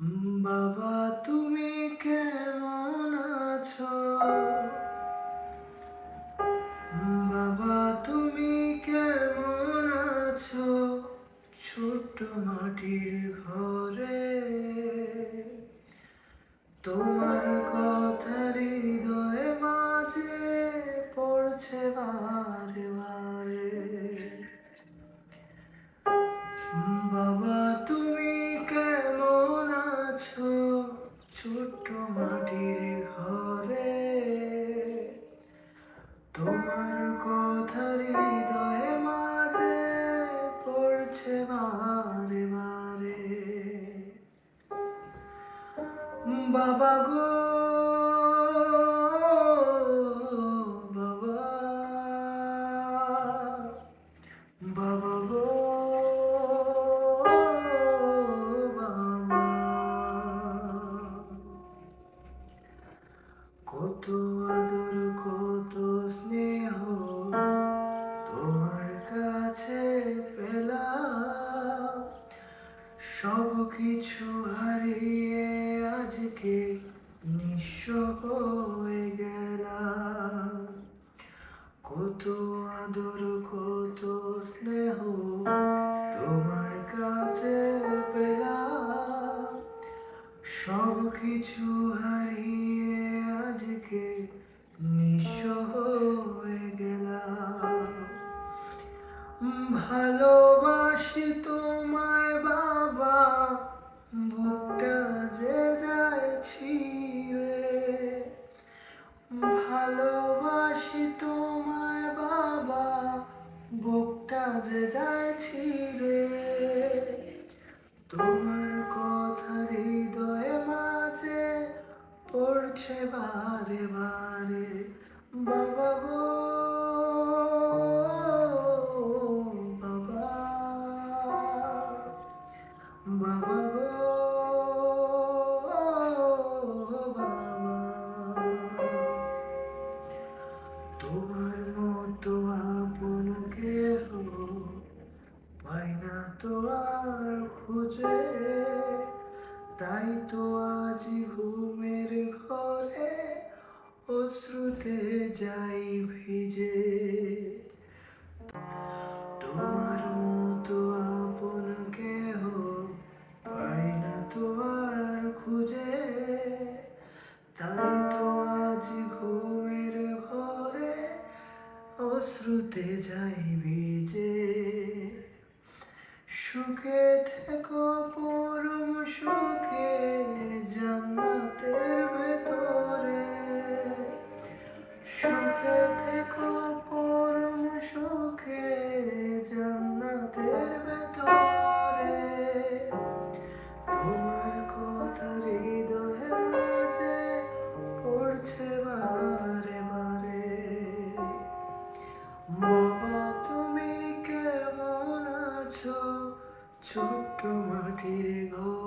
বাবা তুমি কেমন আছো? বাবা তুমি কেমন আছো? ছোট্ট মাটির ঘরে তোমার কথা হৃদয়ে মাঝে পড়ছে বারে বারে। বাবা তুমি কেমন আছো? ছোট্ট মাটির ঘরে তোমার কথা হৃদয়ে মাঝে পড়ছে বারে বারে। বাবা গো বাবা, বাবা গো বাবা, কত আদর কত স্নেহ তোমার কাছে পেলাম, সব কিছু হারিয়ে আজকে নিঃস্ব হয়ে গেলাম। কত আদর কত স্নেহ তোমার কাছে পেলাম, সব কিছু হারিয়ে আজকে নিঃস্ব হয়ে গেলাম। ভালোবাসি তোমায় বাবা, বুকটা যে যায় ছিঁড়ে। ভালোবাসি তোমায় বাবা, বুকটা যে যায় ছিঁড়ে। তোমার কথা হৃদয়ে মাঝে পড়ছে বারে বারে। বাবা গো বাবা, বাবা গো বাবা, তোমার মতো আপন কেহ পাই না তো আর খুঁজে। তাই তো আজ ঘুমের ঘরে অশ্রুতে যাই ভিজে। তোমার মতো আপন কেহ পাই না তো আর খুঁজে। তাই তো আজ ঘুমের ঘরে অশ্রুতে যাই ভিজে। সুখে থেকো পরম সুখে জান্নাতের ভেতরে। সুখে থেকো পরম সুখে জান্নাতের ভেতরে। তোমার কথা হৃদয়ে মাঝে পড়ছে বারে বারে। বাবা তুমি কেমন আছো? ছোট্ট মাটির ঘর